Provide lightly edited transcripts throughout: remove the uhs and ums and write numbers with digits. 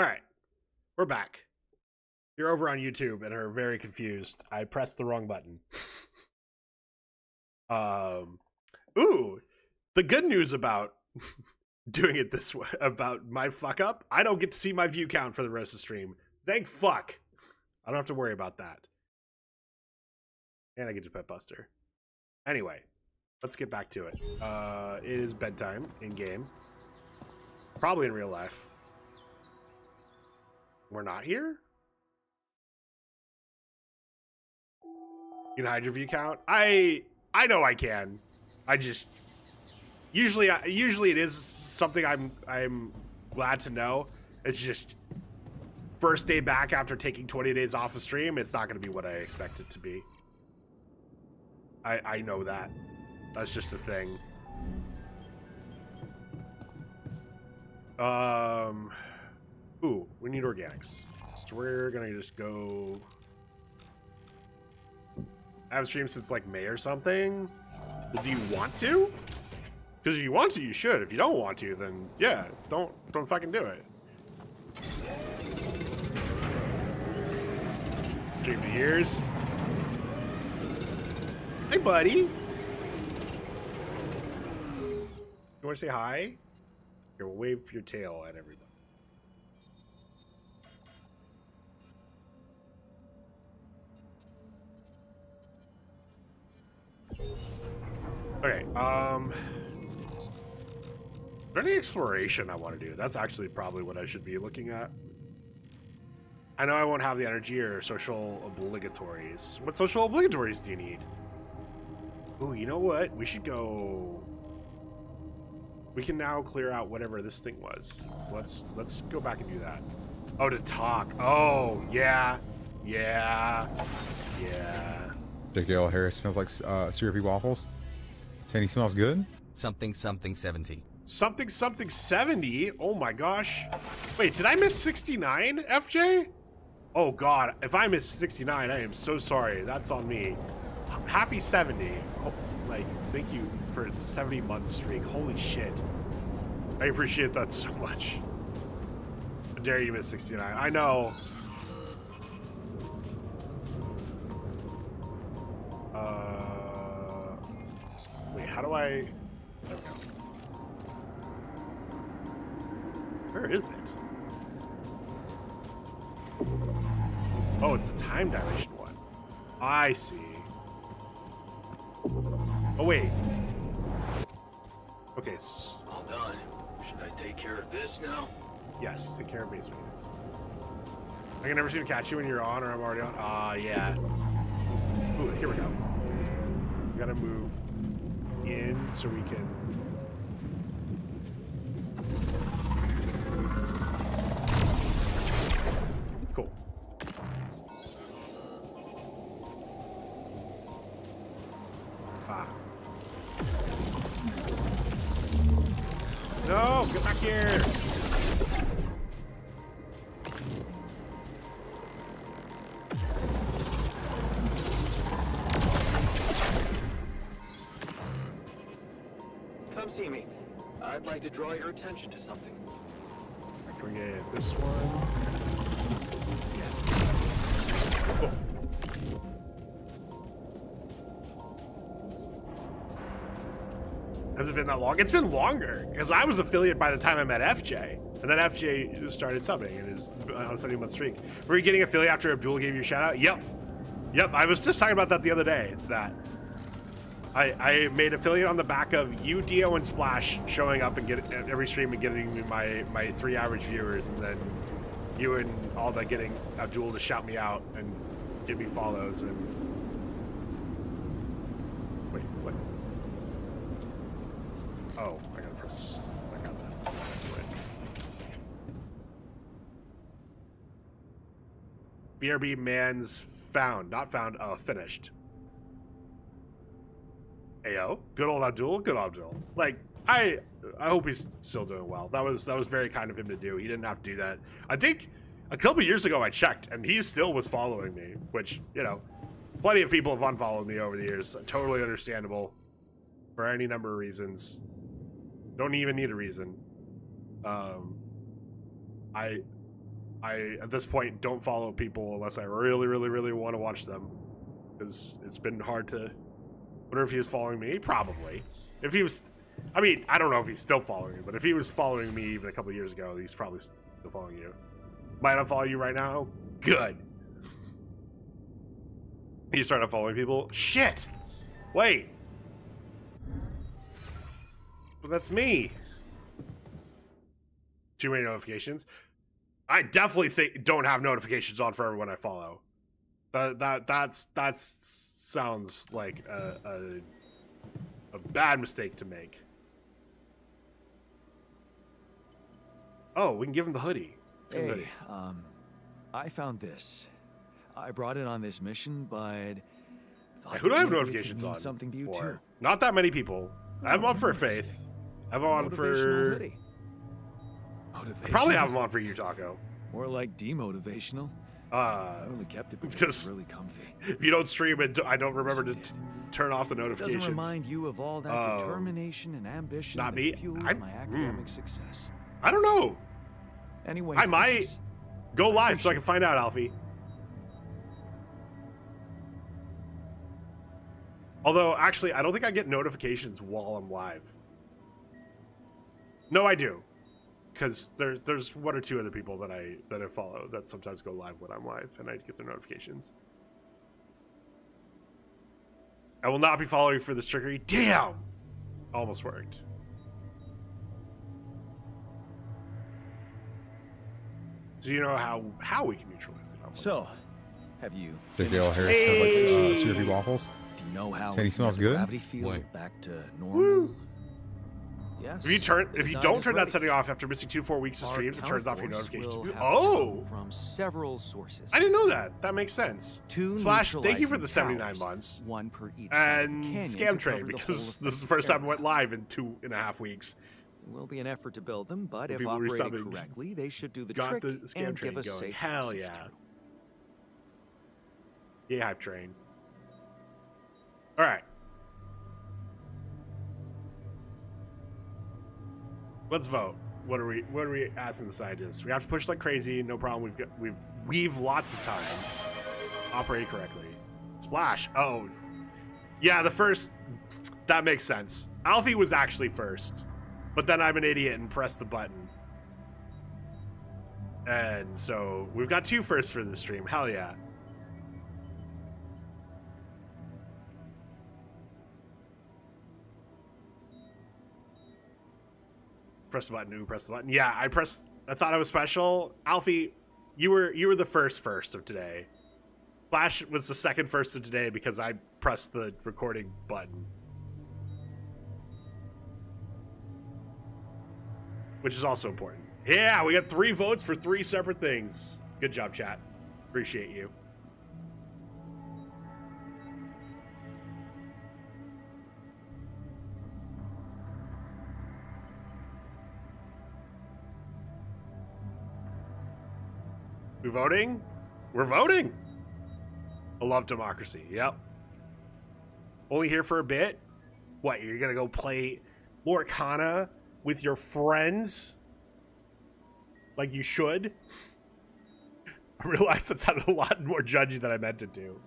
All right, we're back. You're over on YouTube and are very confused. I pressed the wrong button. Ooh, the good news about doing it this way, about my fuck up, I don't get to see my view count for the rest of the stream. Thank fuck. I don't have to worry about that. And I get to pet Buster. Anyway, let's get back to it. It is bedtime in game. Probably in real life. We're not here? You can hide your view count? I know I can. I just usually it is something I'm glad to know. It's just first day back after taking 20 days off of stream, it's not going to be what I expect it to be. I know that. That's just a thing. Ooh, we need organics. So we're gonna just go. I haven't streamed since like May or something. Well, do you want to? Because if you want to, you should. If you don't want to, then yeah, don't fucking do it. Stream the years. Hey, buddy. You want to say hi? Here, we'll wave your tail at everybody. Okay, is there any exploration I want to do? That's actually probably what I should be looking at. I know I won't have the energy or social obligatories. What social obligatories do you need? Ooh, you know what? We should go... We can now clear out whatever this thing was. So let's go back and do that. Oh, to talk. Oh, yeah. Yeah. Yeah. J.K.L. Harris smells like syrupy waffles. Saying he smells good? Something 70. Something 70? Oh my gosh. Wait, did I miss 69, FJ? Oh god, if I missed 69, I am so sorry. That's on me. Happy 70. Oh, like, thank you for the 70-month streak. Holy shit. I appreciate that so much. How dare you miss 69. I know. Wait, how do I... There we go. Where is it? Oh, it's a time dilation one. I see. Oh, wait. Okay. All done. Should I take care of this now? Yes, take care of base maintenance. I can never seem to catch you when you're on or I'm already on. Yeah. Ooh, here we go. We gotta move in so we can... Cool. No, get back here. Come see me. I'd like to draw your attention to something. Can we get this one? Yes. Cool. Has it been that long? It's been longer, because I was affiliate by the time I met FJ. And then FJ started subbing and is on a 70-month streak. Were you getting affiliate after Abdul gave you a shout out? Yep. Yep, I was just talking about that the other day, that I made affiliate on the back of you, Dio, and Splash showing up and get every stream and getting me my 3 average viewers, and then you and Alda getting Abdul to shout me out and give me follows and... Wait, what? Oh, I gotta press... I got that. BRB man's found. Not found, finished. Ayo, good old Abdul, good Abdul. Like, I hope he's still doing well. That was very kind of him to do. He didn't have to do that. I think a couple years ago I checked, and he still was following me, which, you know, plenty of people have unfollowed me over the years. Totally understandable for any number of reasons. Don't even need a reason. I I, at this point, don't follow people unless I really, really, really want to watch them. Because it's been hard to... wonder if he was following me? Probably. If he was... I mean, I don't know if he's still following me, but if he was following me even a couple years ago, he's probably still following you. Might unfollow you right now? Good. You start unfollowing people? Shit! Wait! But that's me! Too many notifications? I definitely don't have notifications on for everyone I follow. That sounds like a bad mistake to make. Oh, we can give him the hoodie. Let's give him the Hey, hoodie. I found this. I brought it on this mission, but thought Hey, who do I have maybe it could notifications mean on? something to you for? too. Not that many people. I have them on for Faith. I have them on Motivational for... hoodie. I probably have Motivational? them on for you, Taco. More like demotivational. I only kept it because because it's really comfy. if you don't stream it, I don't remember to Isn't it? turn off the It notifications. doesn't remind you of all that Oh. determination and ambition Not that me. fueled I- my academic success. I don't know. Anyway, I might friends, go live so I can find out, Alfie. Although, actually, I don't think I get notifications while I'm live. No, I do. Because there's one or two other people that I follow that sometimes go live when I'm live, and I get their notifications. I will not be following for this trickery. Damn! Almost worked. Do you know how we can neutralize it? So, have you? JJL Harris has like syrupy waffles. Do you know how? Saying he we smells get the good? Gravity field What? back to normal. Woo. Yes. If you design don't is turn that ready. setting off after missing 2 to 4 weeks of Our streams, it turns off your counterforce notifications. will have to Oh, come from several sources. I didn't know that. That makes sense. Two Splash, thank you for the neutralizing 79 towers, months. one per each side of the And canyon Scam to cover Train, the because whole this is the affected first time I area. went live in 2.5 weeks. It will be an effort to build them, but The if people operated resubbing correctly, they should do the got trick the Scam and Train give us going. safe Hell passage yeah. through. Yay, Hype Train. Alright. Let's vote. What are we asking the scientists? We have to push like crazy, no problem. We've lots of time. Operate correctly. Splash. Oh. Yeah, the first, that makes sense. Alfie was actually first. But then I'm an idiot and pressed the button. And so we've got 2 firsts for this stream. Hell yeah. Press the button. Ooh, press the button. Yeah, I thought I was special. Alfie, you were the first of today. Flash was the second first of today because I pressed the recording button. Which is also important. Yeah, we got 3 votes for 3 separate things. Good job, chat. Appreciate you. We voting? We're voting. I love democracy. Yep. Only here for a bit. What, you're gonna go play Lorcana with your friends? Like you should? I realized that sounded a lot more judgy than I meant it to.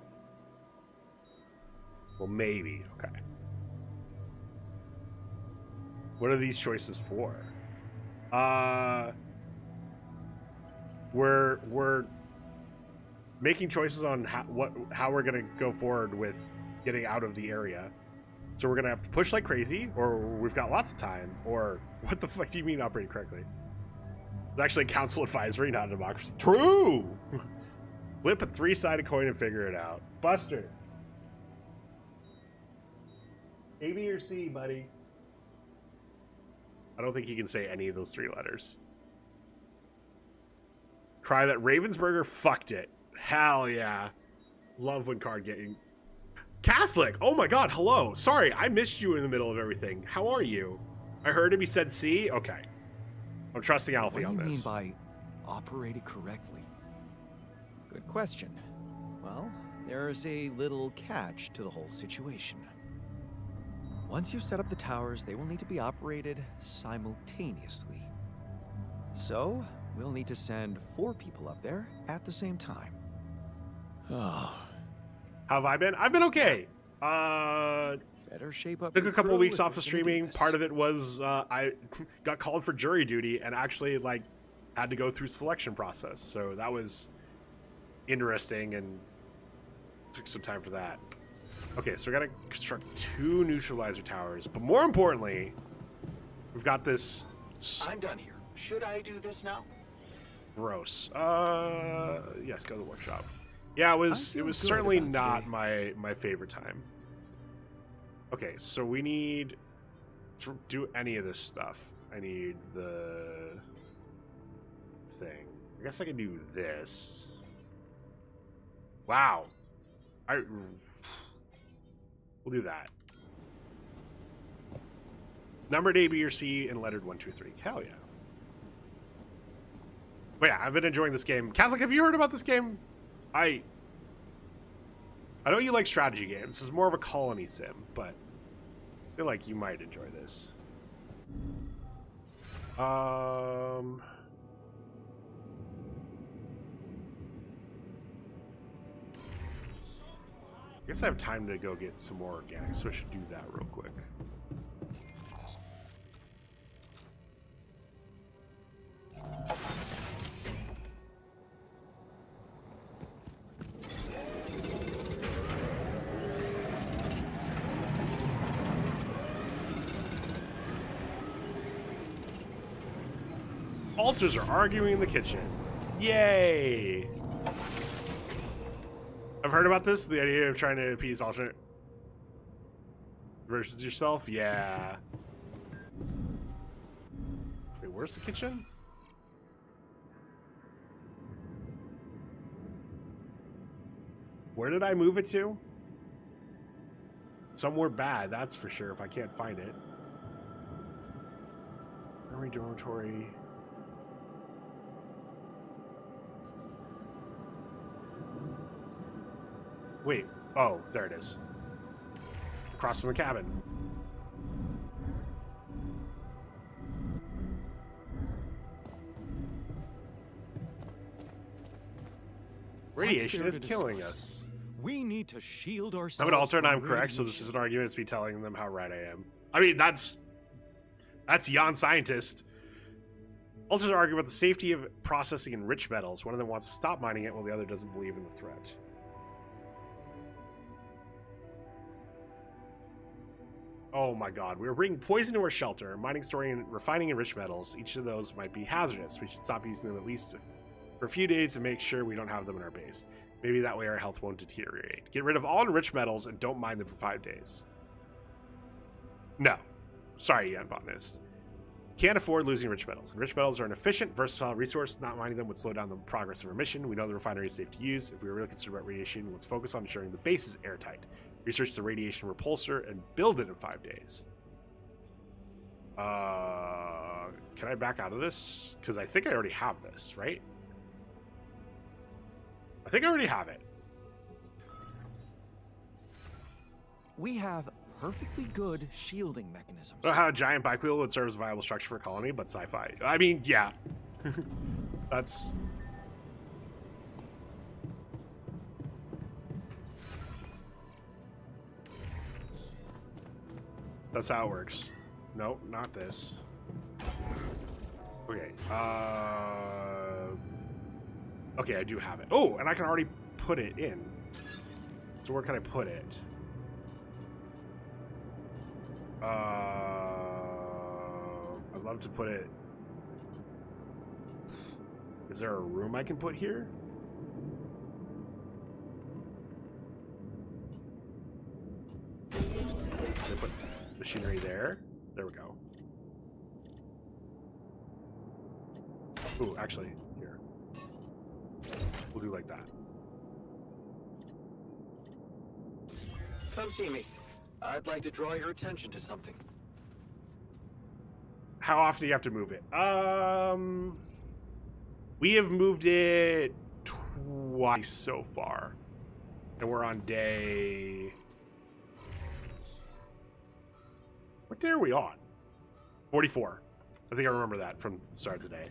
Well, maybe. Okay. What are these choices for? We're making choices on how we're gonna go forward with getting out of the area. So we're gonna have to push like crazy, or we've got lots of time, or what the fuck do you mean operate correctly? It's actually a council advisory, not a democracy. True! Flip a 3-sided coin and figure it out. Buster. A, B, or C, buddy? I don't think he can say any of those 3 letters. Cry that Ravensburger fucked it. Hell yeah. Love when card getting... Catholic! Oh my god, hello. Sorry, I missed you in the middle of everything. How are you? I heard him, he said C? Okay. I'm trusting What Alfie do on you mean this. by operated correctly? Good question. Well, there's a little catch to the whole situation. Once you set up the towers, they will need to be operated simultaneously. So, we'll need to send 4 people up there at the same time. Oh, How have I been? I've been okay. better shape up. Took your a couple crew weeks if off we're of gonna do streaming. this. Part of it was I got called for jury duty and actually like had to go through selection process. So that was interesting and took some time for that. Okay, so we gotta construct 2 neutralizer towers, but more importantly, we've got this I'm done here. Should I do this now? gross. Yes, go to the workshop. Yeah, it I was feel good certainly about not today. my favorite time. Okay, so we need to do any of this stuff. I need the thing. I guess I can do this. Wow. We'll do that. Numbered A, B, or C, and lettered 1, 2, 3. Hell yeah. But yeah, I've been enjoying this game. Catholic, have you heard about this game? I know you like strategy games. This is more of a colony sim, but I feel like you might enjoy this. I guess I have time to go get some more organics, so I should do that real quick. Altars are arguing in the kitchen. Yay! I've heard about this, the idea of trying to appease alternate versions of yourself. Yeah. Wait, where's the kitchen? Where did I move it to? Somewhere bad, that's for sure, if I can't find it. Army dormitory. Wait. Oh, there it is. Across from the cabin. Radiation is killing us. We need to shield ourselves. I'm an alter and from I'm correct, so this radiation. is an argument. It's me telling them how right I am. I mean, that's Jan Scientist. Alters are arguing about the safety of processing enriched metals. One of them wants to stop mining it, while the other doesn't believe in the threat. Oh my god, we are bringing poison to our shelter, mining, storing, and refining enriched metals. Each of those might be hazardous. We should stop using them at least for a few days to make sure we don't have them in our base. Maybe that way our health won't deteriorate. Get rid of all enriched metals and don't mine them for 5 days. No. Sorry, Jan Botanist. Can't afford losing enriched metals. Enriched metals are an efficient, versatile resource. Not mining them would slow down the progress of our mission. We know the refinery is safe to use. If we are really concerned about radiation, let's focus on ensuring the base is airtight. Research the radiation repulsor and build it in 5 days. Can I back out of this? Because I think I already have this, right? I think I already have it. We have perfectly good shielding mechanisms. I don't know how a giant bike wheel would serve as a viable structure for a colony, but sci-fi. I mean, yeah. That's... That's how it works. Nope, not this. Okay, okay, I do have it. Oh, and I can already put it in. So where can I put it? I'd love to put it... Is there a room I can put here? Can I put machinery there? There we go. Ooh, actually, here. We'll do like that. Come see me. I'd like to draw your attention to something. How often do you have to move it? We have moved it twice so far. And we're on day... What day are we on? 44. I think I remember that from the start of the day.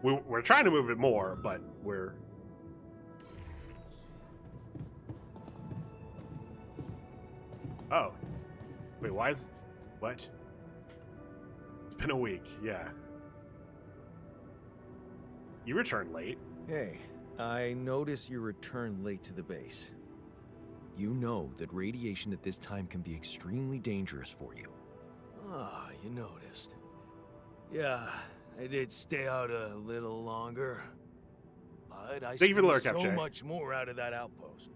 We're trying to move it more, but we're... Oh. Wait, why is... What? It's been a week, yeah. You returned late. Hey, I notice you returned late to the base. You know that radiation at this time can be extremely dangerous for you. Ah, you noticed. Yeah, I did stay out a little longer. But I Thank you for the lurk, squeezed so FJ. much more out of that outpost.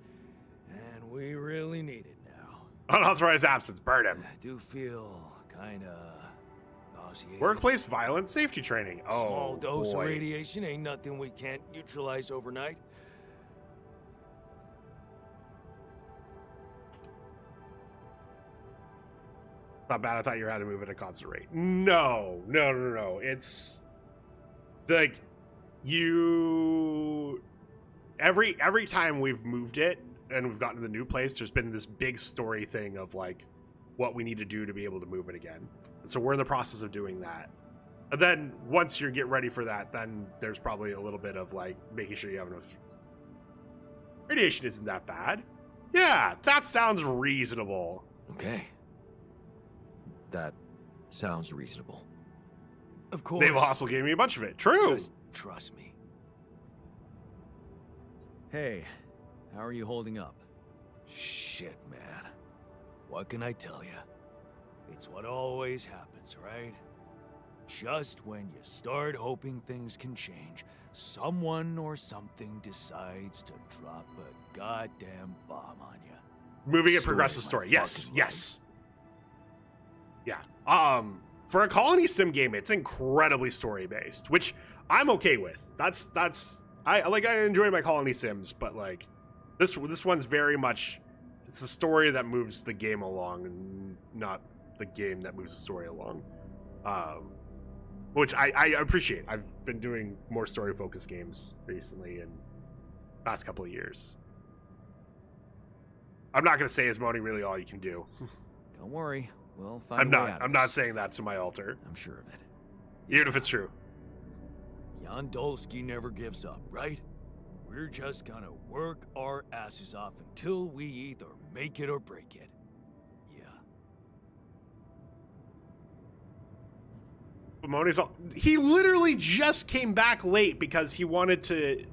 And we really need it now. Unauthorized absence, burn him. I do feel kinda nauseated. Workplace violence safety training. Oh, Small dose boy. of radiation ain't nothing we can't neutralize overnight. Not bad. I thought you had to move at a constant rate. No. It's like you. Every time we've moved it and we've gotten to the new place, there's been this big story thing of like what we need to do to be able to move it again. And so we're in the process of doing that. And then once you get ready for that, then there's probably a little bit of like making sure you have enough. Radiation isn't that bad. Yeah, that sounds reasonable. Okay. That sounds reasonable. Of course. Naval Hospital gave me a bunch of it. True. Just trust me. Hey, how are you holding up? Shit, man. What can I tell you? It's what always happens, right? Just when you start hoping things can change, someone or something decides to drop a goddamn bomb on you. Moving a Sure, progressive my story. Yes, fucking yes. Yeah. For a colony sim game, it's incredibly story based, which I'm okay with. I enjoy my colony sims, but like this one's very much it's the story that moves the game along and not the game that moves the story along. Which I appreciate. I've been doing more story focused games recently in the past couple of years. I'm not going to say is moaning really all you can do. Don't worry, we'll find a way out of I'm not this. saying that to my altar, I'm sure of it. even if it's true. Jan Dolski never gives up, right? We're just gonna work our asses off until we either make it or break it. Yeah. But Moni's he literally just came back late because he wanted to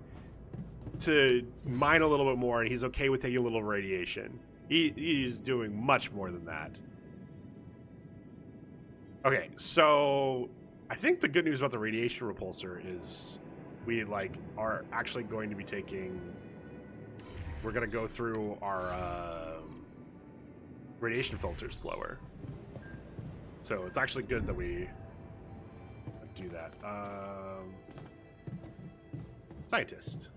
mine a little bit more, and he's okay with taking a little radiation. He's doing much more than that. Okay, so I think the good news about the radiation repulsor is we are actually going to be taking. We're gonna go through our radiation filters slower. So it's actually good that we do that. Scientist.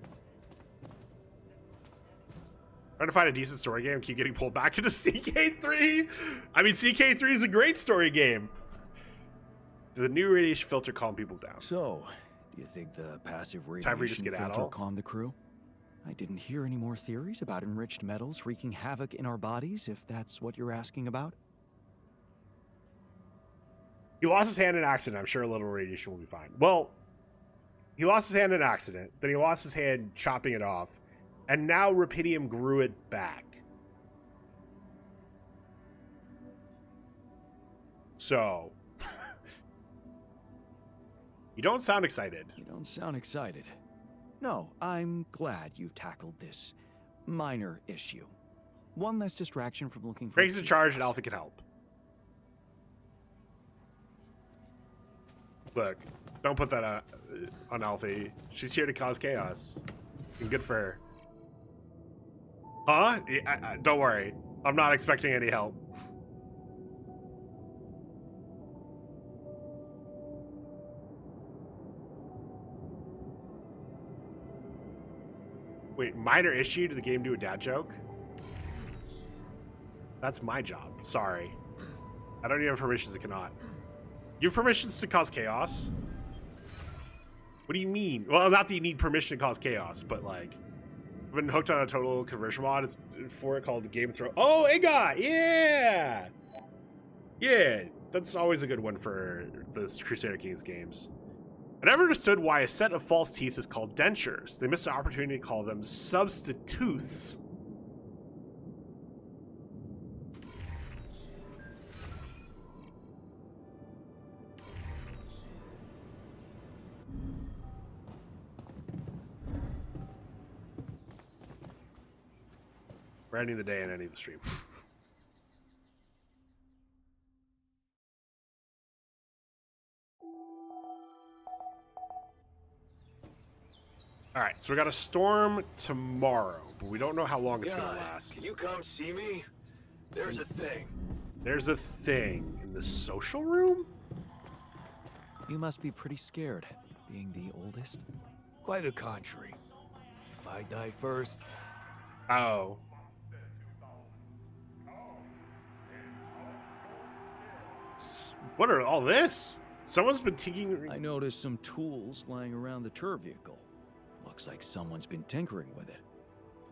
Trying to find a decent story game, keep getting pulled back into CK3. I mean, CK3 is a great story game. The new radiation filter calm people down. So, do you think the passive Time for you to radiation skedaddle. filter calmed the crew? I didn't hear any more theories about enriched metals wreaking havoc in our bodies, if that's what you're asking about. He lost his hand in an accident. I'm sure a little radiation will be fine. Well, he lost his hand in an accident. Then he lost his hand chopping it off. And now Rapidium grew it back. So, you don't sound excited. You don't sound excited. No, I'm glad you've tackled this minor issue. One less distraction from looking for... Greg's in charge and Alpha can help. Look, don't put that on Alfie. She's here to cause chaos. And good for her. Huh? Don't worry. I'm not expecting any help. Wait, minor issue? Did the game do a dad joke? That's my job. Sorry. I don't even have permissions that cannot. You have permissions to cause chaos? What do you mean? Well, not that you need permission to cause chaos, but like... I've been hooked on a total conversion mod for it called Game Throw. Oh, Iga! Yeah! Yeah! That's always a good one for the Crusader Kings games. I never understood why a set of false teeth is called dentures. They missed an opportunity to call them substitutes. We're ending the day and ending the stream. Alright, so we got a storm tomorrow, but we don't know how long it's Yeah, gonna last. can you come see me? There's a thing. There's a thing in the social room? You must be pretty scared, being the oldest. Quite the contrary. If I die first, Oh. What are all this? Someone's been taking... I noticed some tools lying around the tour vehicle. Looks like someone's been tinkering with it.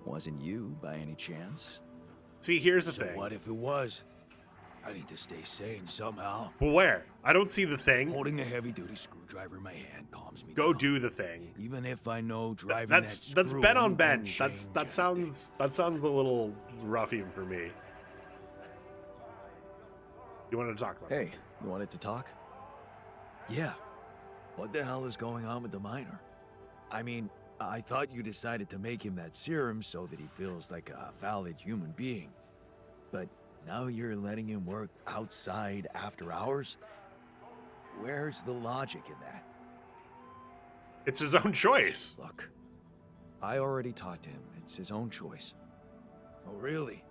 Wasn't you, by any chance? See, here's the so thing. what if it was? I need to stay sane somehow. Well, where? I don't see the thing. Holding a heavy-duty screwdriver in my hand calms me Go down. do the thing. Even if I know driving That's that Ben on screw Ben. won't That change sounds a little rough even for me. You wanted to talk about Hey, you wanted to talk? Yeah. What the hell is going on with the miner? I mean, I thought you decided to make him that serum so that he feels like a valid human being. But now you're letting him work outside after hours? Where's the logic in that? It's his own choice. Look, I already talked to him. It's his own choice. Oh, really?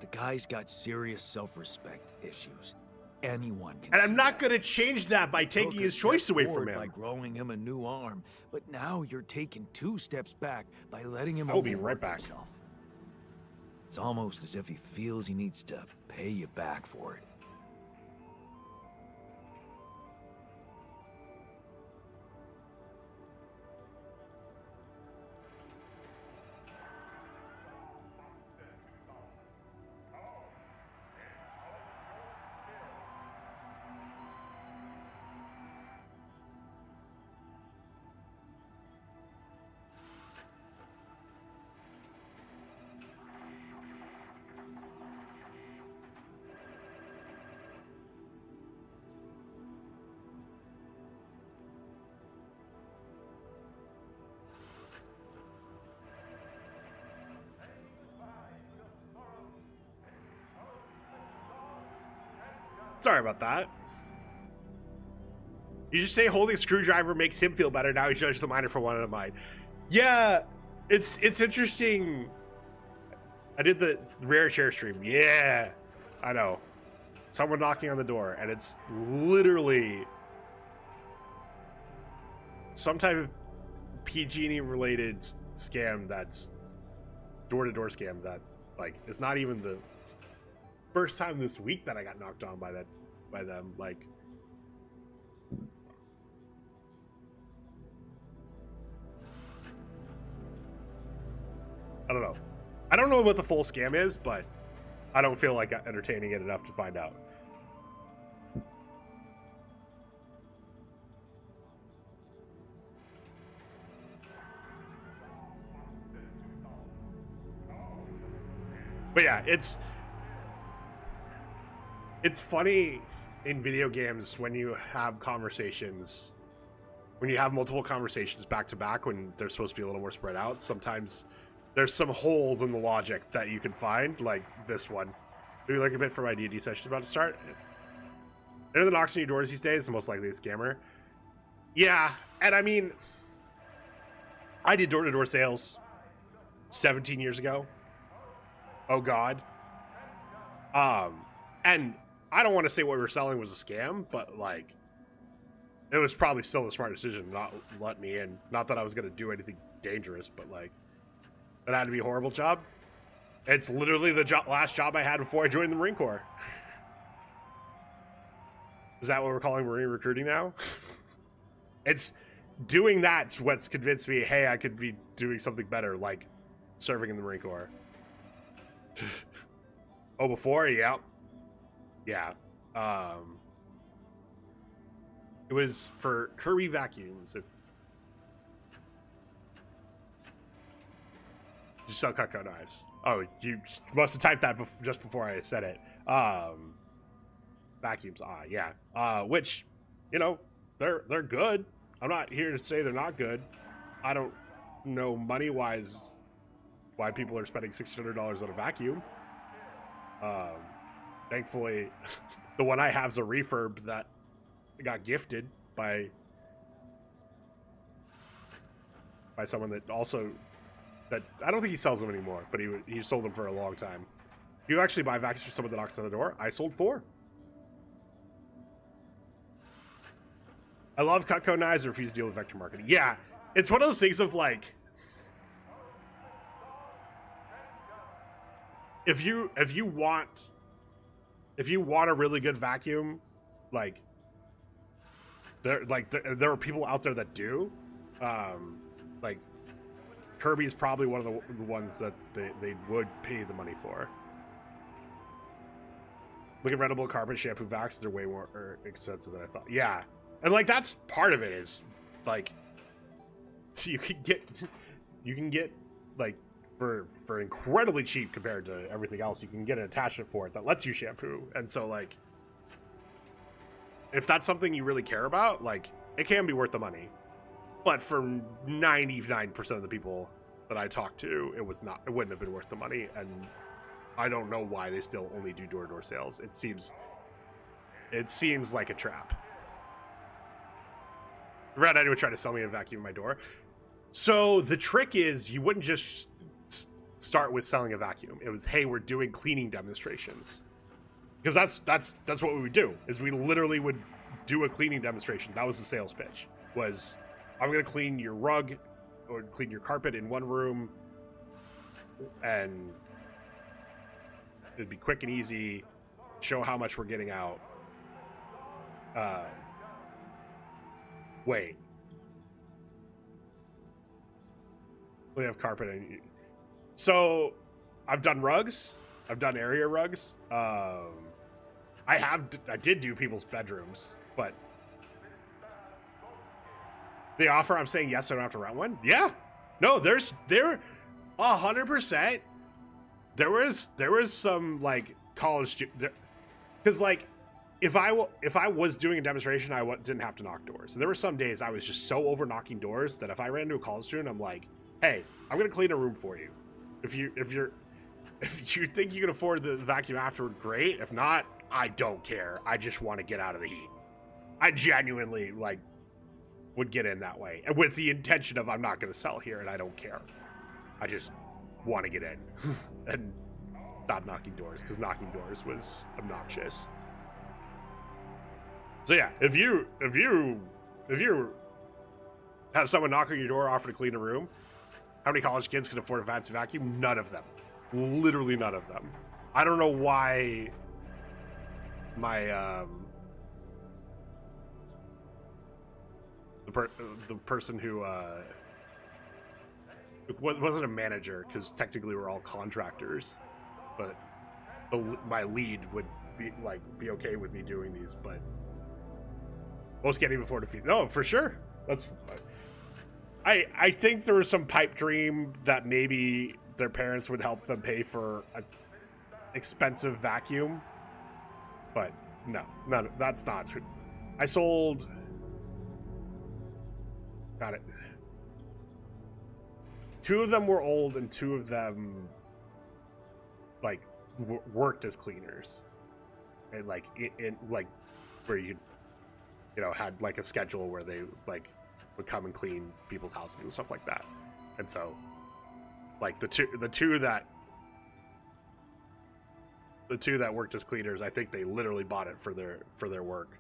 The guy's got serious self-respect issues. Anyone can And see I'm not that. going to change that by taking Took a his choice step away from forward by him. growing him a new arm, but now you're taking 2 steps back by letting him I'll be right overwork back. himself. It's almost as if he feels he needs to pay you back for it. Sorry about that. You just say holding a screwdriver makes him feel better. Now he judged the miner for one of mine. Yeah, it's interesting. I did the rare chair stream. Yeah, I know. Someone knocking on the door, and it's literally some type of PG&E related scam that's door-to-door scam that, like, it's not even the first time this week that I got knocked on by them. Like, I don't know. I don't know what the full scam is, but I don't feel like entertaining it enough to find out. But yeah, it's funny in video games when you have conversations, when you have multiple conversations back to back when they're supposed to be a little more spread out. Sometimes there's some holes in the logic that you can find, like this one. Maybe like a bit for my D&D session about to start. Anyone that knocks on your doors these days is most likely a scammer. Yeah, and I mean, I did door-to-door sales 17 years ago. Oh God. And I don't want to say what we were selling was a scam, but like, it was probably still the smart decision to not let me in. Not that I was going to do anything dangerous, but like, it had to be a horrible job. It's literally the last job I had before I joined the Marine Corps. Is that what we're calling Marine recruiting now? It's doing that's what's convinced me, hey, I could be doing something better, like serving in the Marine Corps. Oh, before? Yeah. Yeah. It was for Kirby vacuums. You sell Cutco knives. Oh, you must have typed that just before I said it. Vacuums. Yeah. Which, you know, they're good. I'm not here to say they're not good. I don't know money-wise why people are spending $600 on a vacuum. Thankfully, the one I have is a refurb that got gifted by someone that also that I don't think he sells them anymore, but he sold them for a long time. You actually buy vacuums for someone that knocks on the door. I sold 4. I love Cutco knives and refuse to deal with vector marketing. Yeah, it's one of those things of like, if you want a really good vacuum, like there are people out there that do, like Kirby is probably one of the ones that they would pay the money for. Look at Rentable carpet shampoo vacs; they're way more expensive than I thought. Yeah. And like that's part of it is like you can get like for incredibly cheap compared to everything else, you can get an attachment for it that lets you shampoo. And so like if that's something you really care about, like it can be worth the money. But for 99% of the people that I talked to, it wouldn't have been worth the money, and I don't know why they still only do door-to-door sales. It seems like a trap. Red, anyone try to sell me a vacuum in my door. So the trick is you wouldn't just start with selling a vacuum. It was, hey, we're doing cleaning demonstrations. Because that's what we would do, is we literally would do a cleaning demonstration. That was the sales pitch, was I'm going to clean your rug or clean your carpet in one room, and it'd be quick and easy, show how much we're getting out. Wait. We have carpet and so I've done rugs. I've done area rugs. I did do people's bedrooms, but the offer, I'm saying yes, I don't have to rent one. Yeah. No, there 100%. There was some like college, because like if I was doing a demonstration, I didn't have to knock doors. And there were some days I was just so over knocking doors that if I ran into a college student, I'm like, hey, I'm gonna clean a room for you. If you think you can afford the vacuum afterward, great. If not, I don't care. I just want to get out of the heat. I genuinely like would get in that way, and with the intention of I'm not gonna sell here, and I don't care. I just want to get in and stop knocking doors, because knocking doors was obnoxious. So yeah, if you have someone knock on your door, offer to clean a room, how many college kids can afford a fancy vacuum? None of them. Literally none of them. I don't know why my the person who it wasn't a manager, because technically we're all contractors, but my lead would be okay with me doing these, but most can't even afford to feed. No, for sure. That's. I think there was some pipe dream that maybe their parents would help them pay for an expensive vacuum, but no, that's not true. I sold. Got it. 2 of them were old, and 2 of them like worked as cleaners, and like in like where you had like a schedule where they like would come and clean people's houses and stuff like that. And so like the two that worked as cleaners, I think they literally bought it for their work.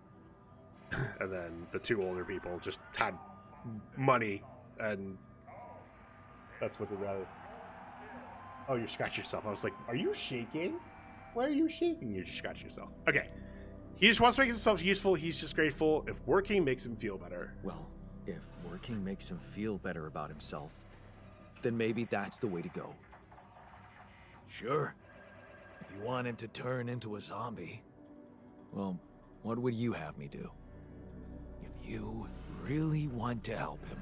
And then the 2 older people just had money, and that's what they'd rather. Oh, you scratched yourself. I was like, are you shaking? Why are you shaking? You just scratched yourself. Okay. He just wants to make himself useful. He's just grateful if working makes him feel better. Well, if working makes him feel better about himself, then maybe that's the way to go. Sure. If you want him to turn into a zombie. Well, what would you have me do? If you really want to help him,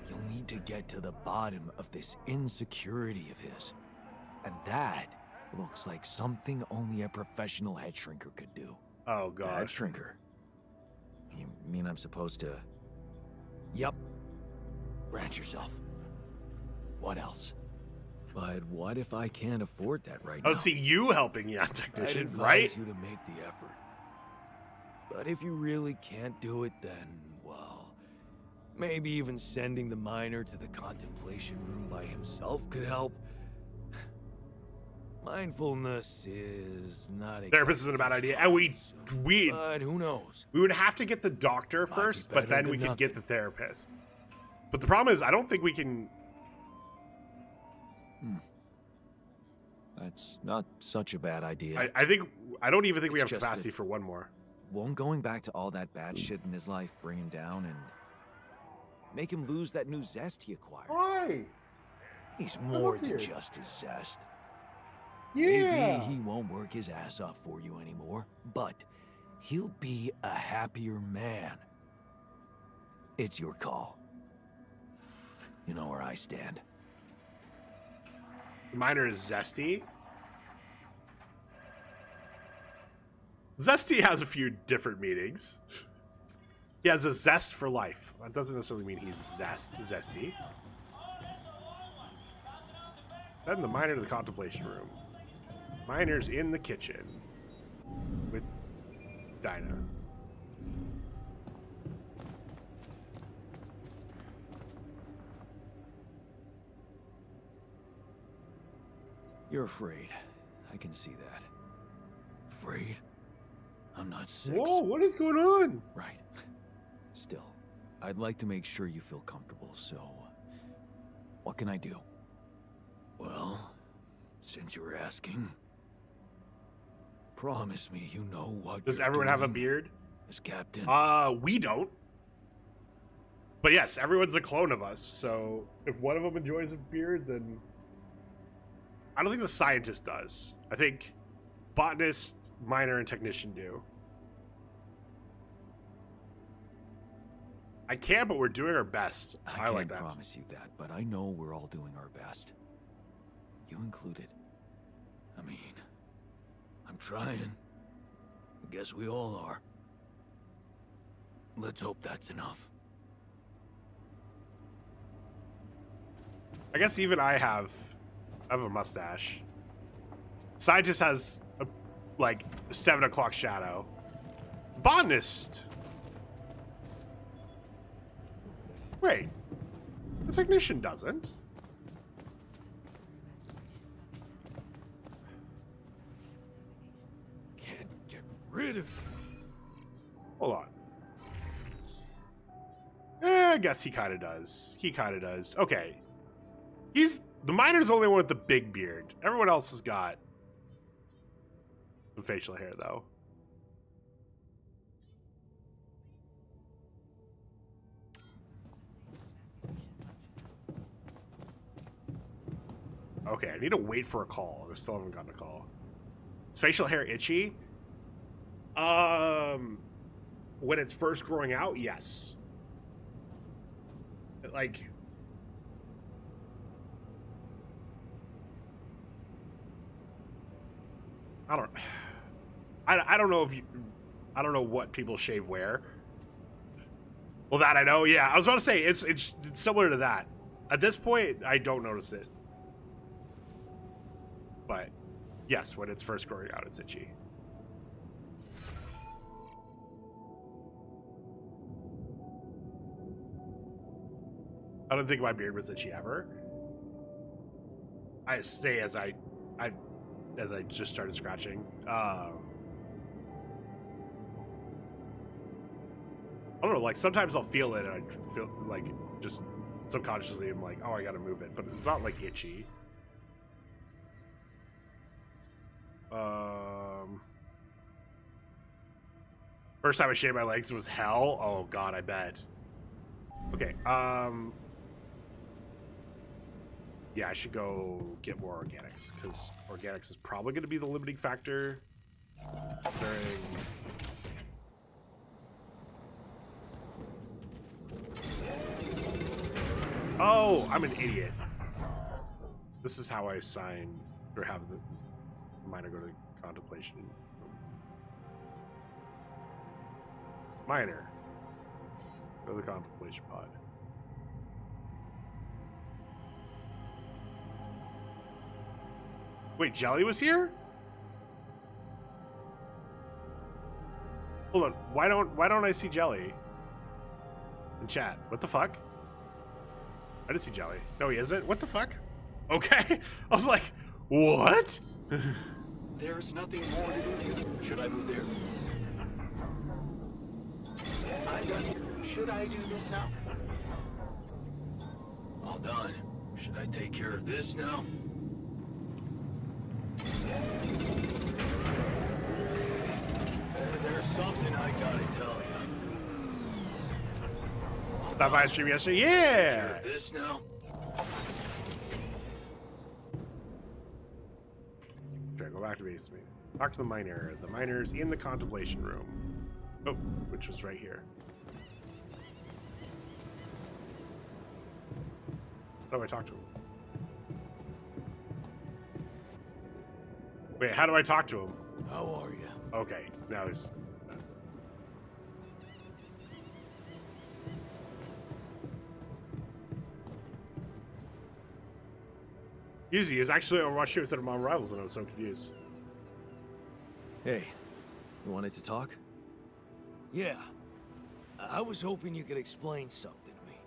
you'll need to get to the bottom of this insecurity of his. And that looks like something only a professional head shrinker could do. Oh Head god. shrinker? You mean I'm supposed to... Yep. Branch yourself. What else? But what if I can't afford that right now? Let's see you helping Jan I'd Technician, advise right? you to make the effort. But if you really can't do it, then, well, maybe even sending the miner to the contemplation room by himself could help. Mindfulness is not a Therapist isn't a bad idea. And we but who knows? would have to get the doctor Might be first, but better then we than could get the nothing. therapist. But the problem is, I don't think we can. That's not such a bad idea. I don't even think we have It's just capacity that- for one more. Won't going back to all that bad shit in his life bring him down and make him lose that new zest he acquired? Why? He's more than here. just his zest. Yeah. Maybe he won't work his ass off for you anymore, but he'll be a happier man. It's your call. You know where I stand. Miner is Zesty. Zesty has a few different meanings. He has a zest for life. That doesn't necessarily mean he's zesty. Then the miner to the contemplation room. Miner's in the kitchen with Dinah. You're afraid. I can see that. Afraid? I'm not 6. Whoa, what is going on? Right. Still, I'd like to make sure you feel comfortable, so what can I do? Well, since you're asking, promise me you know what Does you're everyone have a doing beard? as captain. We don't. But yes, everyone's a clone of us, so if one of them enjoys a beard, then... I don't think the scientist does. I think botanist, miner, and technician do. I can, but we're doing our best. I I can't like that. promise you that, but I know we're all doing our best. You included. I mean, I'm trying. I guess we all are. Let's hope that's enough. I guess even I have a mustache. Scientist has a, like, 7 o'clock shadow. Botanist. Wait. The technician doesn't. Can't get rid of you. Hold on. I guess he kind of does. He kind of does. Okay. The miner's the only one with the big beard. Everyone else has got some facial hair, though. Okay, I need to wait for a call. I still haven't gotten a call. Is facial hair itchy? When it's first growing out, yes. Like, I don't know if you, I don't know what people shave where. Well, that I know. Yeah, I was about to say it's similar to that. At this point, I don't notice it. But yes, when it's first growing out, it's itchy. I don't think my beard was itchy ever. I say as I just started scratching. I don't know, like sometimes I'll feel it and I feel like just subconsciously I'm like, oh, I gotta move it, but it's not like itchy. First time I shaved my legs, it was hell. Oh god, I bet. Okay, yeah, I should go get more organics, because organics is probably going to be the limiting factor during... Oh, I'm an idiot. This is how I sign or have the miner go to the contemplation room. Miner. Go to the contemplation pod. Wait, Jelly was here? Hold on. Why don't I see Jelly in chat? What the fuck? I didn't see Jelly. No, he isn't. What the fuck? Okay. I was like, what? There's nothing more to do here. Should I move there? I'm done here. Should I do this now? All done. Should I take care of this now? There's something I gotta tell you. Stop by stream yesterday. Yeah. This now? Okay, go back to basement. Talk to the miner. The miner's in the contemplation room. Oh, which was right here. How do I talk to him? Wait, how do I talk to him? How are you? Okay, now he's... Yuzi is actually on Overwatch 2 instead of Mom Rivals, and I was so confused. Hey, you wanted to talk? Yeah. I was hoping you could explain something to me.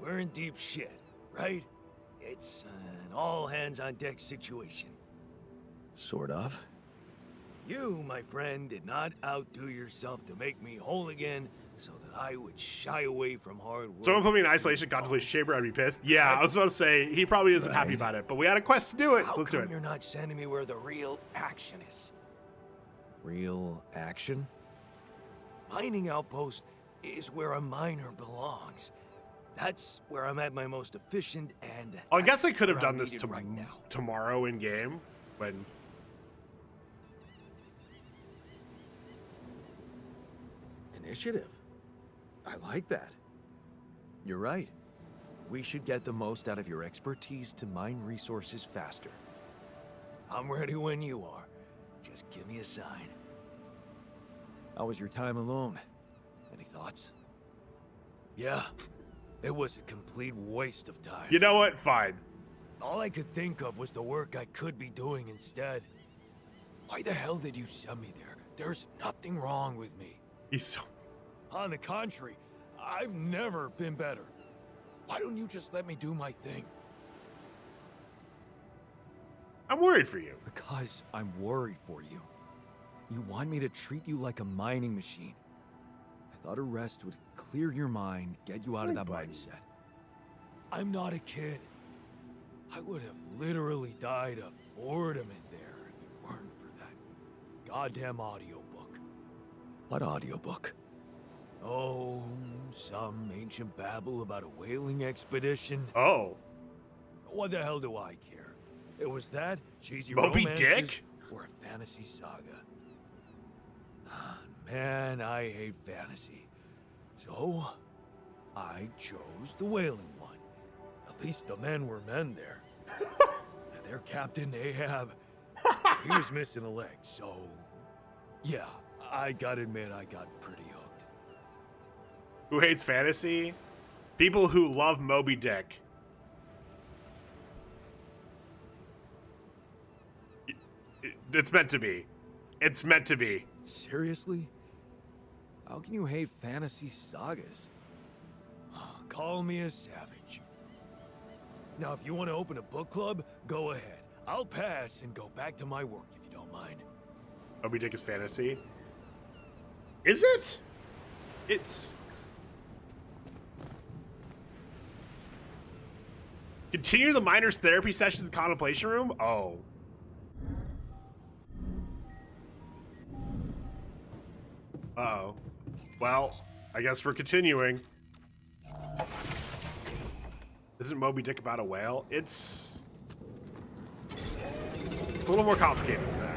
We're in deep shit, right? It's an all-hands-on-deck situation. Sort of. You, my friend, did not outdo yourself to make me whole again so that I would shy away from hard work. Someone put me in isolation, contemplation chamber, I'd be pissed. Yeah, I was about to say, he probably isn't happy about it, but we had a quest to do it, How so let's do come it. you're not sending me where the real action is? Real action? Mining outpost is where a miner belongs. That's where I'm at my most efficient and... I guess I could have where I'm done this needed right now. tomorrow in game, when... Initiative. I like that. You're right. We should get the most out of your expertise to mine resources faster. I'm ready when you are. Just give me a sign. How was your time alone? Any thoughts? Yeah, it was a complete waste of time. You know what? Fine. All I could think of was the work I could be doing instead. Why the hell did you send me there? There's nothing wrong with me. He's so... On the contrary, I've never been better. Why don't you just let me do my thing? I'm worried for you. Because I'm worried for you. You want me to treat you like a mining machine. I thought a rest would clear your mind, get you out of that mindset. I'm not a kid. I would have literally died of boredom in there if it weren't for that goddamn audiobook. What audiobook? Oh, some ancient babble about a whaling expedition. Oh. What the hell do I care? It was that, cheesy Moby romances, Dick? or a fantasy saga. Man, I hate fantasy. So, I chose the whaling one. At least the men were men there. And their captain, Ahab, he was missing a leg, so... Yeah, I gotta admit I got pretty hooked. Who hates fantasy? People who love Moby Dick. It's meant to be. It's meant to be. Seriously? How can you hate fantasy sagas? Call me a savage. Now, if you want to open a book club, go ahead. I'll pass and go back to my work if you don't mind. Moby Dick is fantasy. Is it? It's... Continue the miner's therapy sessions in the contemplation room? Oh. Uh-oh. Well, I guess we're continuing. Isn't Moby Dick about a whale? It's a little more complicated than that.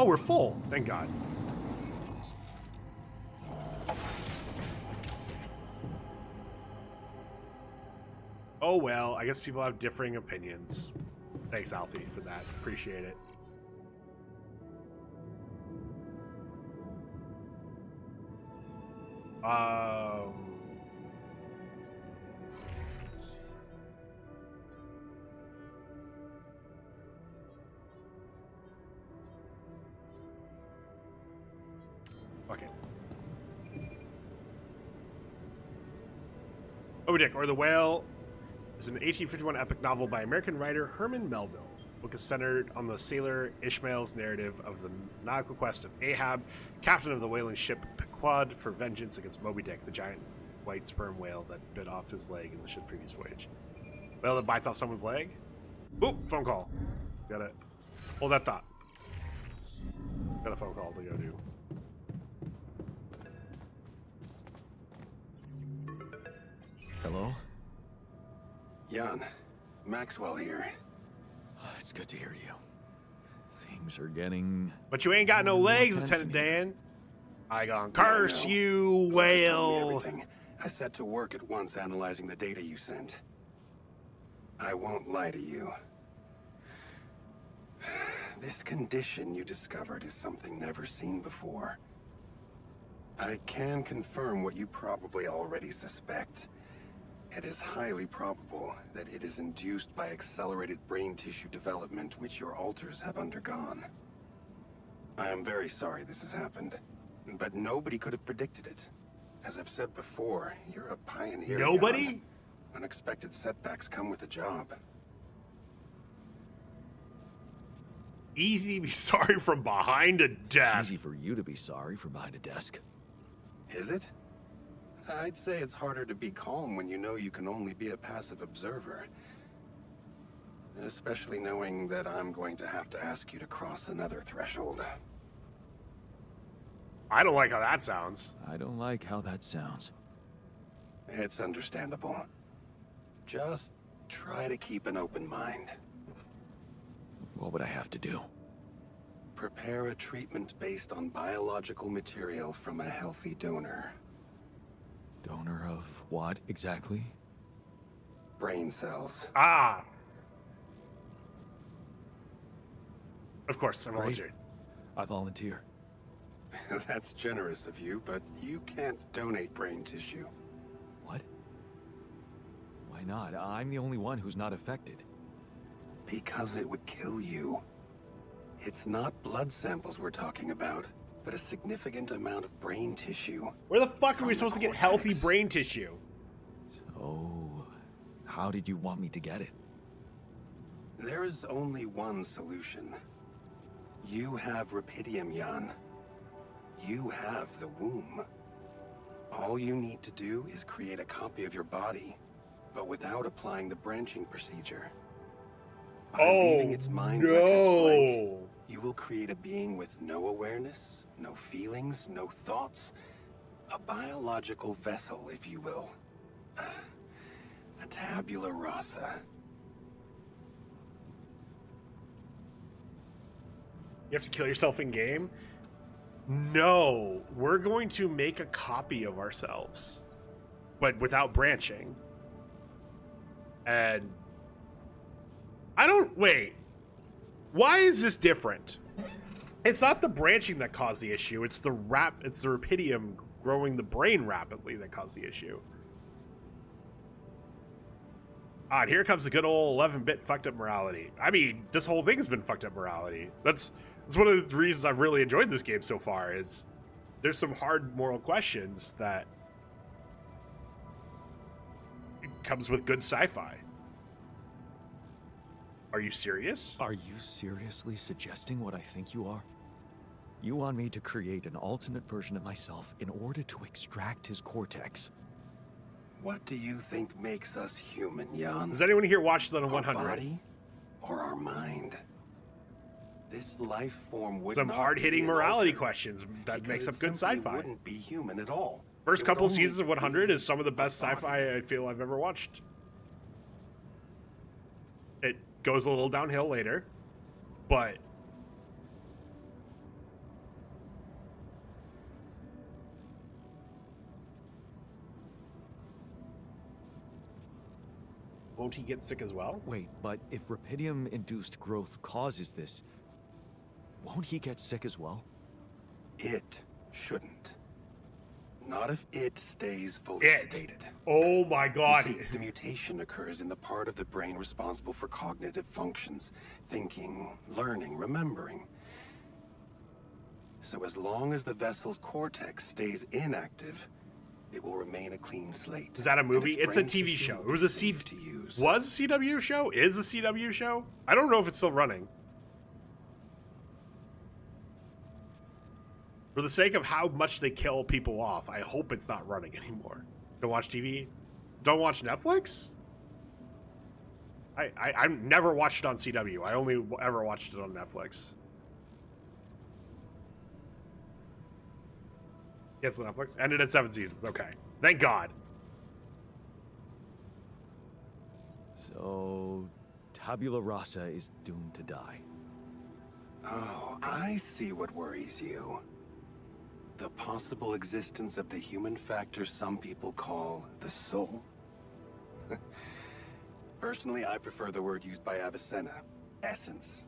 Oh, we're full. Thank God. Oh well, I guess people have differing opinions. Thanks, Alfie, for that. Appreciate it. Okay. Moby Dick, or the Whale, is an 1851 epic novel by American writer Herman Melville. The book is centered on the sailor Ishmael's narrative of the nautical quest of Ahab, captain of the whaling ship Pequod, for vengeance against Moby Dick, the giant white sperm whale that bit off his leg in the ship's previous voyage. Whale that bites off someone's leg? Oop, phone call. Gotta hold that thought. Got a phone call to go do. Hello? Jan, Maxwell here. It's good to hear you. Things are getting... But you ain't got no legs, tense Lieutenant in here. Dan. I gone curse Yeah, I know. you, Whoever told me whale. everything, I set to work at once analyzing the data you sent. I won't lie to you. This condition you discovered is something never seen before. I can confirm what you probably already suspect. It is highly probable that it is induced by accelerated brain tissue development which your alters have undergone. I am very sorry this has happened, but nobody could have predicted it. As I've said before, you're a pioneer. Nobody? Jan. Unexpected setbacks come with the job. Easy to be sorry from behind a desk. Easy for you to be sorry from behind a desk. Is it? I'd say it's harder to be calm when you know you can only be a passive observer. Especially knowing that I'm going to have to ask you to cross another threshold. I don't like how that sounds. I don't like how that sounds. It's understandable. Just try to keep an open mind. What would I have to do? Prepare a treatment based on biological material from a healthy donor. Donor of what, exactly? Brain cells. Ah. Of course, I'm Great. volunteering. I volunteer. That's generous of you, but you can't donate brain tissue. What? Why not? I'm the only one who's not affected. Because it would kill you. It's not blood samples we're talking about, but a significant amount of brain tissue. Where the fuck are From we the supposed to get cortex. healthy brain tissue? Oh, how did you want me to get it? There is only one solution. You have rapidium, Jan. You have the womb. All you need to do is create a copy of your body, but without applying the branching procedure. By leaving its mind records blank, you will create a being with no awareness, no feelings, no thoughts. A biological vessel, if you will. A tabula rasa. You have to kill yourself in game? No, we're going to make a copy of ourselves, but without branching. And I don't wait. Why is this different? It's not the branching that caused the issue. It's the rapidium growing the brain rapidly that caused the issue. Ah, and here comes the good old 11-bit fucked up morality. I mean, this whole thing's been fucked up morality. That's one of the reasons I've really enjoyed this game so far, is there's some hard moral questions that it comes with good sci-fi. Are you serious? Are you seriously suggesting what I think you are? You want me to create an alternate version of myself in order to extract his cortex? What do you think makes us human, Jan? Does anyone here watch the Our 100? body or our mind? This life form would Some not hard-hitting be an morality alter, questions that because makes it up good simply sci-fi. Wouldn't be human at all. First It would couple only seasons of 100 be is some of the best a body. sci-fi I feel I've ever watched. It goes a little downhill later, but won't he get sick as well? Wait, but if Rapidium-induced growth causes this, won't he get sick as well? It shouldn't. Not if it stays fully It. sedated. Oh my god. You see, the mutation occurs in the part of the brain responsible for cognitive functions. Thinking, learning, remembering. So as long as the vessel's cortex stays inactive, it will remain a clean slate. Is that a and movie? its It's a brain TV tissue show. will It was be a C... safe to use. Was a CW show? Is a CW show? I don't know if it's still running. For the sake of how much they kill people off, I hope it's not running anymore. Don't watch TV? Don't watch Netflix? I never watched it on CW. I only ever watched it on Netflix. It's on Netflix. Ended at 7 seasons. Okay. Thank God. So, Tabula Rasa is doomed to die. Oh, I see what worries you. The possible existence of the human factor some people call the soul. Personally, I prefer the word used by Avicenna, essence.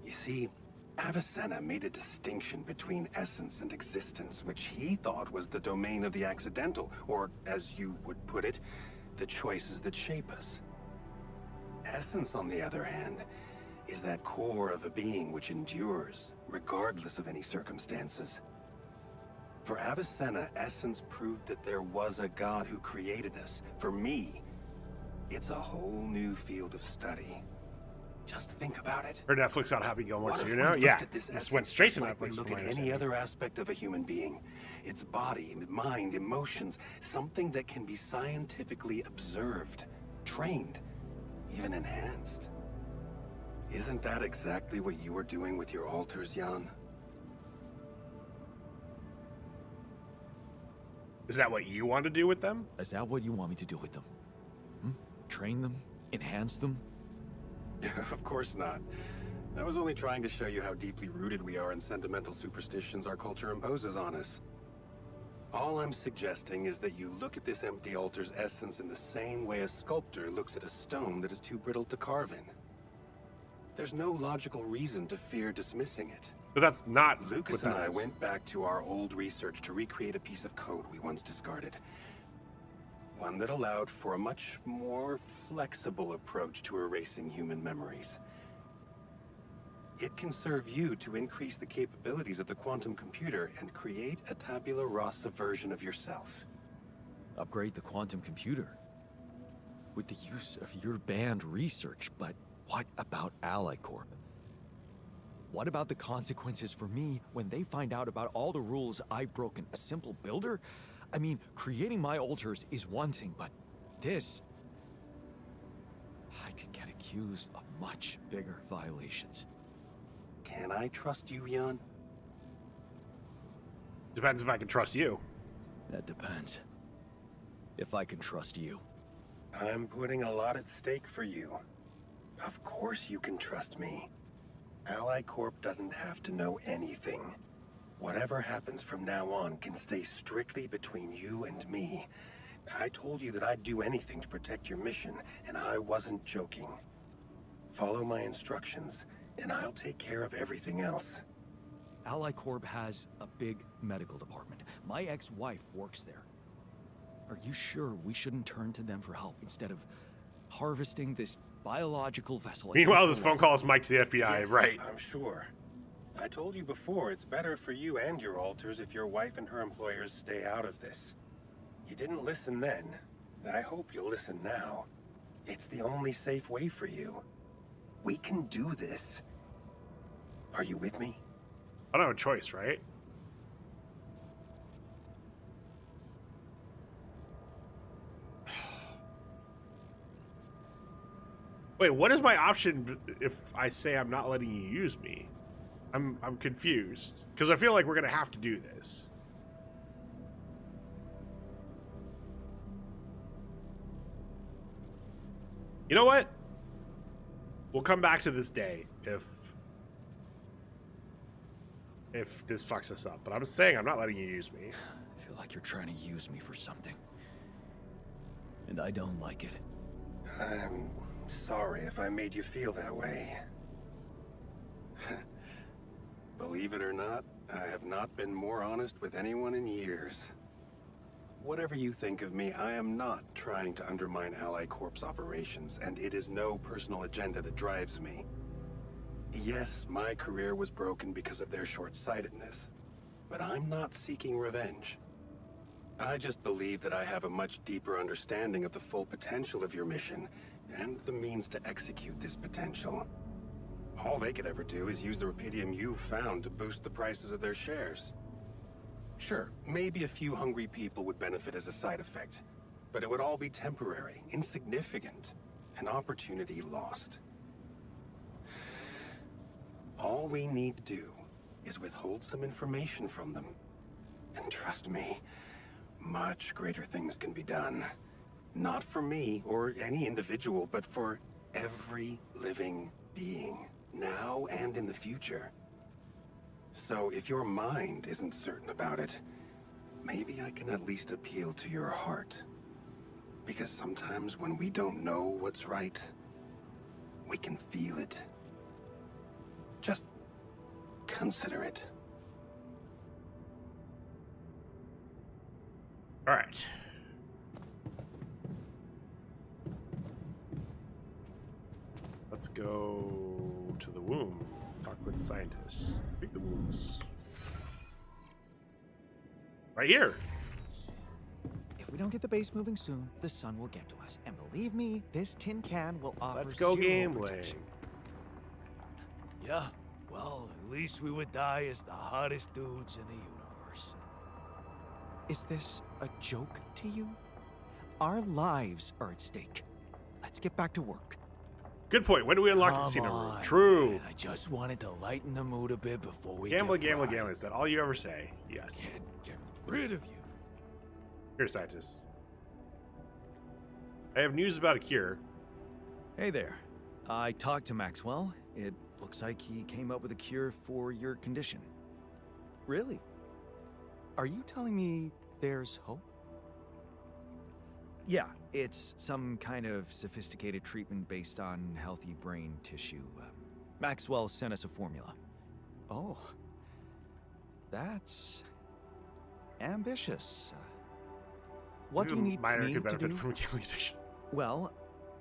You see, Avicenna made a distinction between essence and existence, which he thought was the domain of the accidental, or, as you would put it, the choices that shape us. Essence, on the other hand, is that core of a being which endures, regardless of any circumstances. For Avicenna, essence proved that there was a God who created us. For me, it's a whole new field of study. Just think about it. Or Netflix got Happy Gilmore What if too we now? looked Yeah. at this Just essence went straight to just like we Netflix. look from at my any understanding. other aspect of a human being. Its body, mind, emotions, something that can be scientifically observed, trained, even enhanced. Isn't that exactly what you are doing with your alters, Jan? Is that what you want to do with them? Is that what you want me to do with them? Train them? Enhance them? Of course not. I was only trying to show you how deeply rooted we are in sentimental superstitions our culture imposes on us. All I'm suggesting is that you look at this empty altar's essence in the same way a sculptor looks at a stone that is too brittle to carve in. There's no logical reason to fear dismissing it. But that's not Lucas what and that I is. went back to our old research to recreate a piece of code we once discarded. One that allowed for a much more flexible approach to erasing human memories. It can serve you to increase the capabilities of the quantum computer and create a tabula rasa version of yourself. Upgrade the quantum computer? With the use of your banned research, but what about Ally Corp? What about the consequences for me when they find out about all the rules I've broken? A simple builder? I mean, creating my altars is one thing, but this... I could get accused of much bigger violations. Can I trust you, Jan? Depends if I can trust you. That depends. If I can trust you. I'm putting a lot at stake for you. Of course you can trust me. Ally Corp doesn't have to know anything. Whatever happens from now on can stay strictly between you and me. I told you that I'd do anything to protect your mission, and I wasn't joking. Follow my instructions, and I'll take care of everything else. Ally Corp has a big medical department. My ex-wife works there. Are you sure we shouldn't turn to them for help instead of harvesting this biological vessel? Meanwhile, against this the phone law? call is Mike to the FBI, Yes, right? I'm sure. I told you before, it's better for you and your alters if your wife and her employers stay out of this. You didn't listen then. I hope you'll listen now. It's the only safe way for you. We can do this. Are you with me? I don't have a choice, right? Wait, what is my option if I say I'm not letting you use me? I'm confused because I feel like we're gonna have to do this. You know what? We'll come back to this day if this fucks us up. But I'm saying I'm not letting you use me. I feel like you're trying to use me for something. And I don't like it. I'm sorry if I made you feel that way. Believe it or not, I have not been more honest with anyone in years. Whatever you think of me, I am not trying to undermine Ally Corp's operations, and it is no personal agenda that drives me. Yes, my career was broken because of their short-sightedness, but I'm not seeking revenge. I just believe that I have a much deeper understanding of the full potential of your mission, and the means to execute this potential. All they could ever do is use the rupidium you've found to boost the prices of their shares. Sure, maybe a few hungry people would benefit as a side effect, but it would all be temporary, insignificant, an opportunity lost. All we need to do is withhold some information from them. And trust me, much greater things can be done. Not for me or any individual, but for every living being, now and in the future. So if your mind isn't certain about it, maybe I can at least appeal to your heart. Because sometimes when we don't know what's right, we can feel it. Just consider it. All right. Let's go to the womb. Talk with the scientists. Pick the wombs. Right here. If we don't get the base moving soon, the sun will get to us. And believe me, this tin can will offer Let's go zero gambling. protection. Yeah, well, at least we would die as the hottest dudes in the universe. Is this a joke to you? Our lives are at stake. Let's get back to work. Good point. When do we unlock the Come casino room? on, True. man, I just wanted to lighten the mood a bit before we Gambling, get gambling, fried. gambling. Is that all you ever say? Yes. Get rid of you. Here, scientists. I have news about a cure. Hey there. I talked to Maxwell. It looks like he came up with a cure for your condition. Really? Are you telling me there's hope? Yeah, it's some kind of sophisticated treatment based on healthy brain tissue. Maxwell sent us a formula. Oh. That's ambitious. What do you need Minor me could to benefit do? from gambling addiction. Well,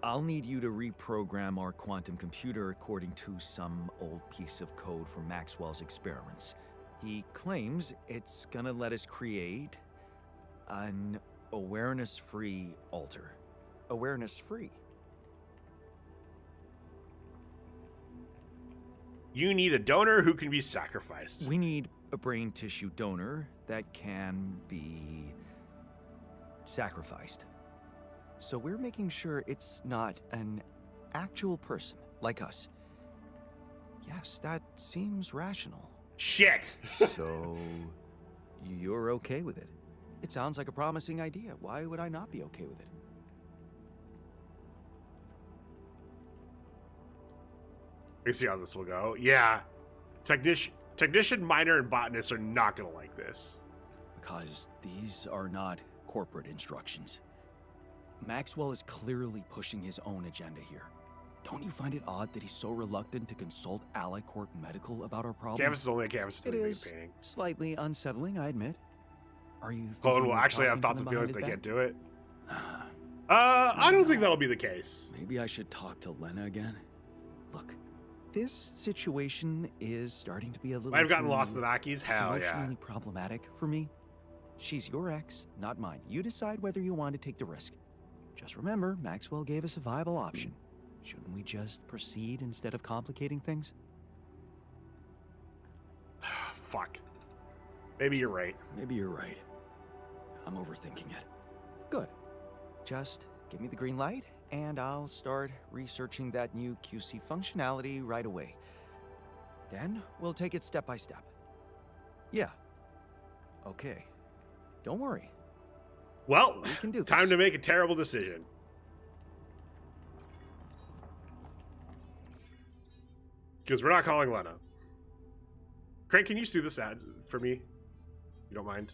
I'll need you to reprogram our quantum computer according to some old piece of code from Maxwell's experiments. He claims it's gonna let us create an awareness-free alter. Awareness-free? You need a donor who can be sacrificed. We need a brain tissue donor that can be sacrificed. So we're making sure it's not an actual person like us. Yes, that seems rational. Shit. So you're okay with it? It sounds like a promising idea. Why would I not be okay with it? We see how this will go. Yeah. Technician, miner, and botanist are not going to like this. Because these are not corporate instructions. Maxwell is clearly pushing his own agenda here. Don't you find it odd that he's so reluctant to consult Ally Corp Medical about our problem? Canvas is only a canvas It until you is make a painting. slightly unsettling, I admit. Are you Clone thinking will of actually have talking thoughts to and them feelings they behind can't his do it. back? I don't think that'll be the case. Maybe I should talk to Lena again. Look, this situation is starting to be a little Might have gotten too lost in the Nakis. Hell yeah. emotionally problematic for me. She's your ex, not mine. You decide whether you want to take the risk. Just remember, Maxwell gave us a viable option. Shouldn't we just proceed instead of complicating things? Fuck. Maybe you're right. Maybe you're right. I'm overthinking it. Good. Just give me the green light, and I'll start researching that new QC functionality right away. Then we'll take it step by step. Yeah. Okay. Don't worry. Well, We can do time this. to make a terrible decision. Because we're not calling Lena. Crank, can you do this ad for me? You don't mind?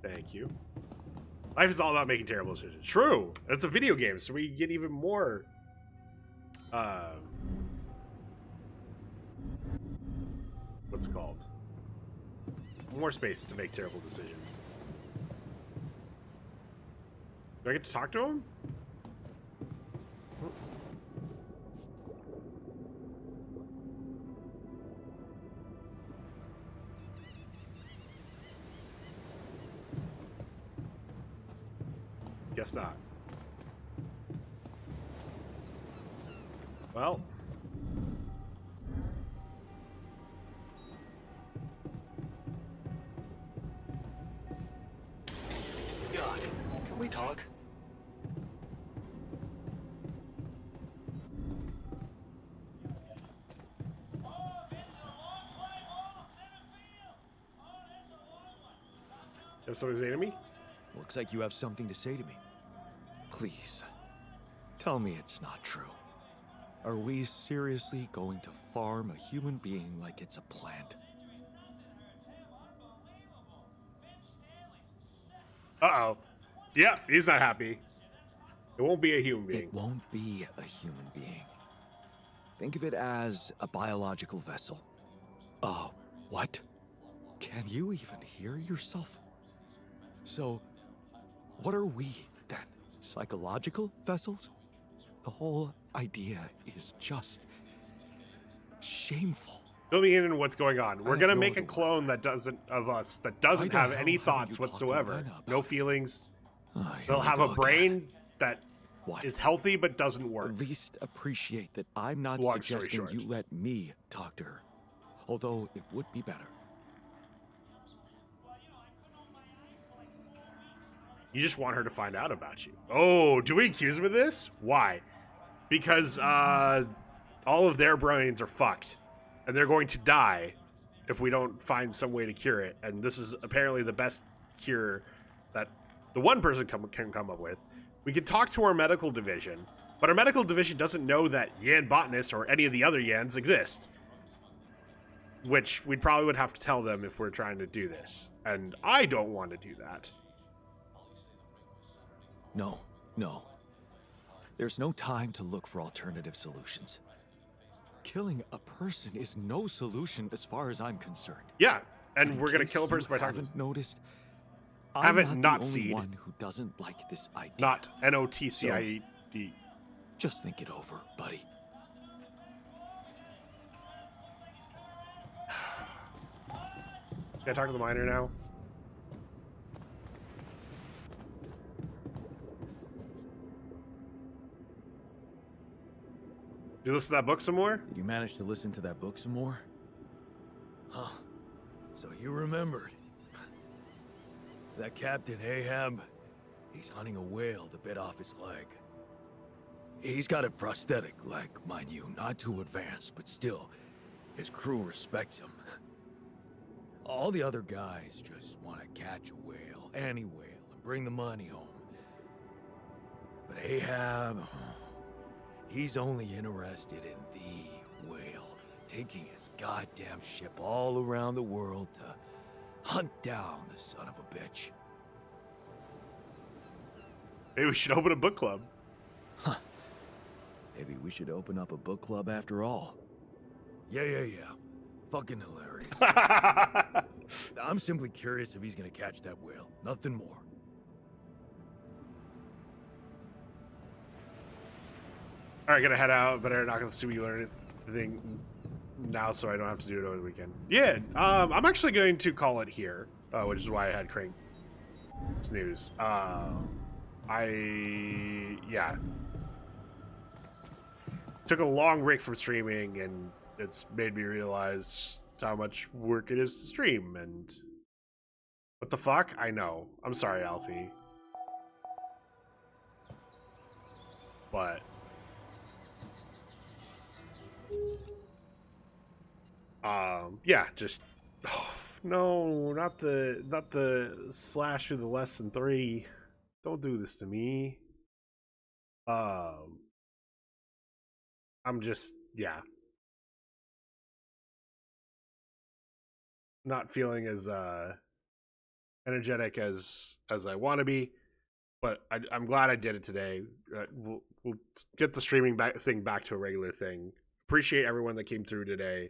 Thank you. Life is all about making terrible decisions. True. It's a video game, so we get even more. What's it called? More space to make terrible decisions. Do I get to talk to him? Guess not. Well. God, can we talk? Have something to say to me? Looks like you have something to say to me. Please, tell me it's not true. Are we seriously going to farm a human being like it's a plant? Uh-oh. Yeah, he's not happy. It won't be a human being. It won't be a human being. Think of it as a biological vessel. Oh, what? Can you even hear yourself? So, what are we, then? Psychological vessels? The whole idea is just shameful. Fill me in on what's going on. We're I gonna know make a the clone that doesn't Why the have hell any haven't thoughts you talked to whatsoever. Lena about No it? feelings. Here They'll we have go a again. brain that What? is healthy but doesn't work. At least appreciate that I'm not Long story suggesting short. you let me talk to her. Although it would be better. You just want her to find out about you. Oh, do we accuse him of this? Why? Because all of their brains are fucked, and they're going to die if we don't find some way to cure it. And this is apparently the best cure that the one person can come up with. We could talk to our medical division, but our medical division doesn't know that Yan Botanist or any of the other Yans exist. Which we probably would have to tell them if we're trying to do this. And I don't want to do that. No. There's no time to look for alternative solutions. Killing a person is no solution as far as I'm concerned. Yeah, and In we're gonna case kill a person you by talking. haven't noticed, Haven't I'm not not the only seed. one who doesn't like this idea. Not NOTCIED. Just think it over, buddy. Can I talk to the miner now? You listen to that book some more? Did you manage to listen to that book some more? Huh. So you remembered. That Captain Ahab, he's hunting a whale that bit off his leg. He's got a prosthetic leg, mind you, not too advanced, but still, his crew respects him. All the other guys just want to catch a whale, any whale, and bring the money home. But Ahab, he's only interested in the whale, taking his goddamn ship all around the world to hunt down the son of a bitch. Maybe we should open a book club. Maybe we should open up a book club after all. Yeah. Fucking hilarious. I'm simply curious if he's gonna catch that whale. Nothing more. Alright, gonna head out. Better not gonna assume you learn anything now so I don't have to do it over the weekend. Yeah, I'm actually going to call it here, which is why I had Crank snooze. Yeah. Took a long break from streaming, and it's made me realize how much work it is to stream, and what the fuck? I know. I'm sorry, Alfie. But yeah, just no, not the slash through the less than 3. Don't do this to me. I'm just, yeah, not feeling as energetic as I want to be, but I'm glad I did it today. We'll get the streaming thing back to a regular thing. Appreciate everyone that came through today.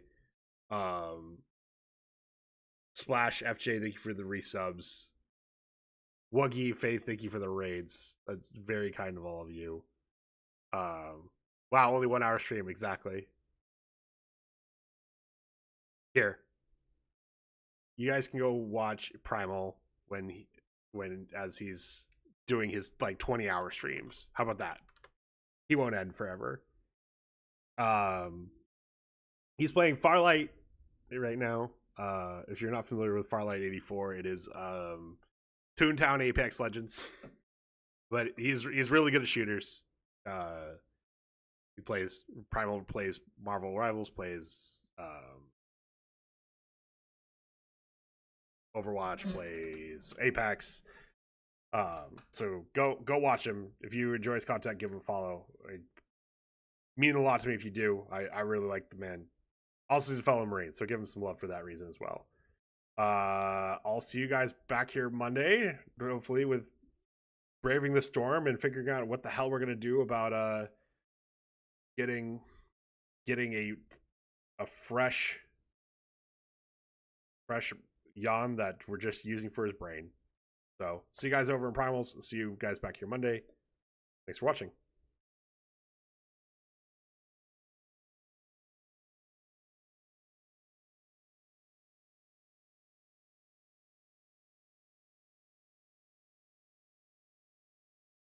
Splash, FJ, thank you for the resubs. Wuggy, Faith, thank you for the raids. That's very kind of all of you. Wow, only 1 hour stream, exactly. Here, you guys can go watch Primal when as he's doing his like 20-hour streams. How about that? He won't end forever. He's playing Farlight right now. If you're not familiar with Farlight 84, it is Toontown Apex Legends. But he's really good at shooters. He plays Primal, plays Marvel Rivals, plays Overwatch, plays Apex. So go watch him. If you enjoy his content, give him a follow. It means a lot to me if you do. I really like the man. Also, he's a fellow Marine, so give him some love for that reason as well. I'll see you guys back here Monday, hopefully with braving the storm and figuring out what the hell we're gonna do about getting a fresh Jan that we're just using for his brain. So see you guys over in Primals. See you guys back here Monday. Thanks for watching.